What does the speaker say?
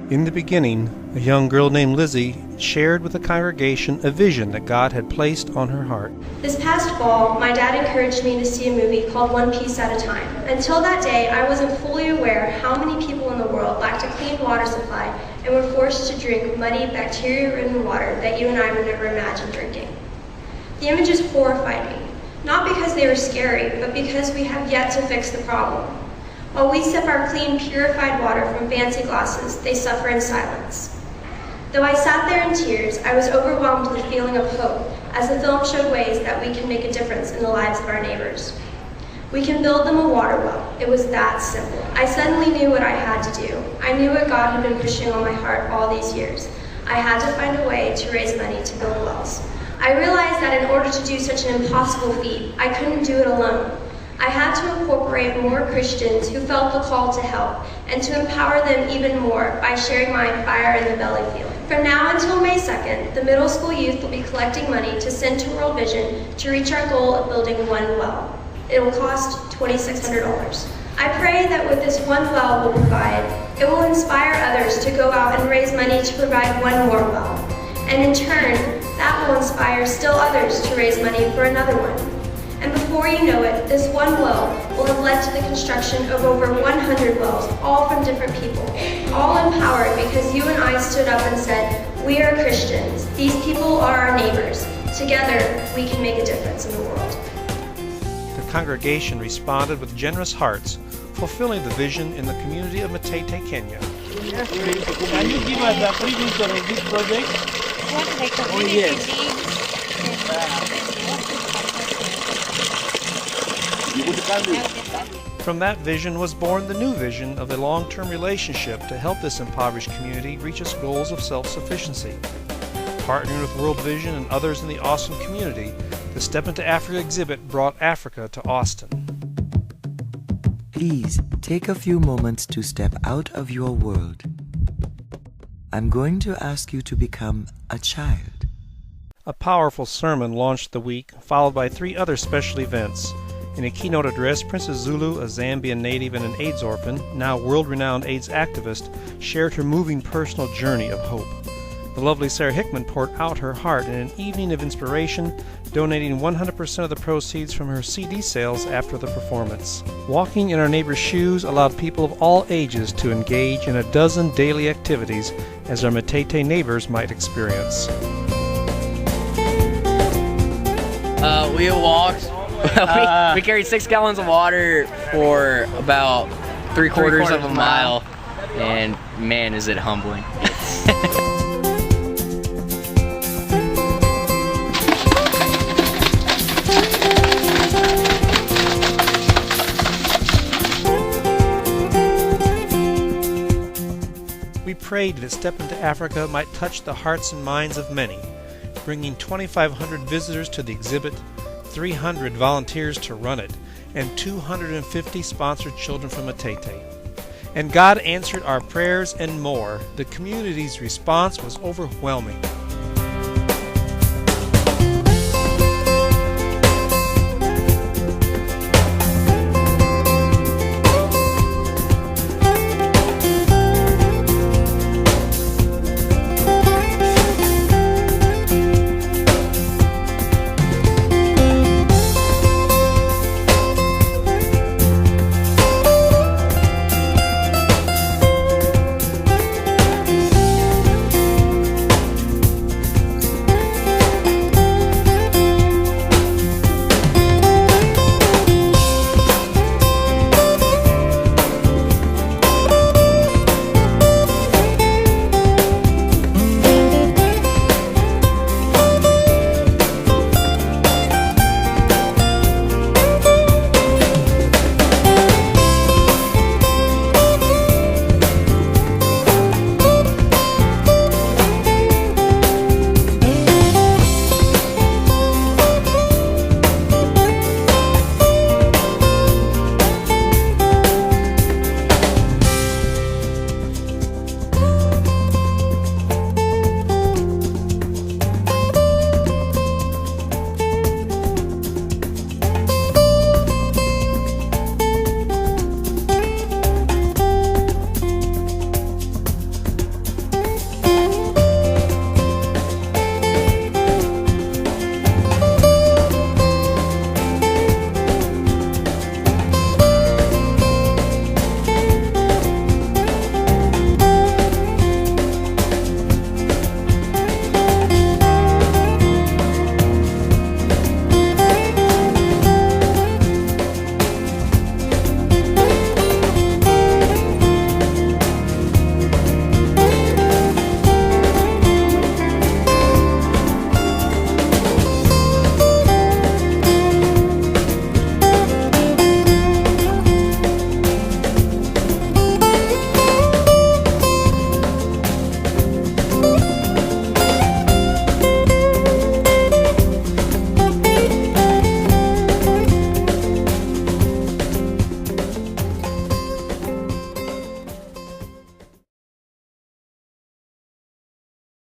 In the beginning, a young girl named Lizzie shared with the congregation a vision that God had placed on her heart. This past fall, my dad encouraged me to see a movie called One Piece at a Time. Until that day, I wasn't fully aware how many people in the world lacked a clean water supply and were forced to drink muddy, bacteria-ridden water that you and I would never imagine drinking. The images horrified me, not because they were scary, but because we have yet to fix the problem. While we sip our clean, purified water from fancy glasses, they suffer in silence. Though I sat there in tears, I was overwhelmed with a feeling of hope as the film showed ways that we can make a difference in the lives of our neighbors. We can build them a water well. It was that simple. I suddenly knew what I had to do. I knew what God had been pushing on my heart all these years. I had to find a way to raise money to build wells. I realized that in order to do such an impossible feat, I couldn't do it alone. I had to incorporate more Christians who felt the call to help and to empower them even more by sharing my fire in the belly feeling. From now until May 2nd, the middle school youth will be collecting money to send to World Vision to reach our goal of building one well. It will cost $2,600. I pray that with this one well we'll provide, it will inspire others to go out and raise money to provide one more well. And in turn, that will inspire still others to raise money for another one. And before you know it, this one well will have led to the construction of over 100 wells, all from different people, all empowered because you and I stood up and said, we are Christians. These people are our neighbors. Together, we can make a difference in the world. The congregation responded with generous hearts, fulfilling the vision in the community of Matete, Kenya. Can you give us a preview of this project? Oh, yes. From that vision was born the new vision of a long-term relationship to help this impoverished community reach its goals of self-sufficiency. Partnering with World Vision and others in the awesome community, the Step Into Africa exhibit brought Africa to Austin. Please take a few moments to step out of your world. I'm going to ask you to become a child. A powerful sermon launched the week, followed by 3 other special events. In a keynote address, Princess Zulu, a Zambian native and an AIDS orphan, now world-renowned AIDS activist, shared her moving personal journey of hope. The lovely Sarah Hickman poured out her heart in an evening of inspiration, donating 100% of the proceeds from her CD sales after the performance. Walking in our neighbors' shoes allowed people of all ages to engage in a dozen daily activities as our Matete neighbors might experience. We walked. We carried 6 gallons of water for about three-quarters of a mile, and man, is it humbling. We prayed that Step Into Africa might touch the hearts and minds of many, bringing 2,500 visitors to the exhibit, 300 volunteers to run it, and 250 sponsored children from Matete. And God answered our prayers and more. The community's response was overwhelming.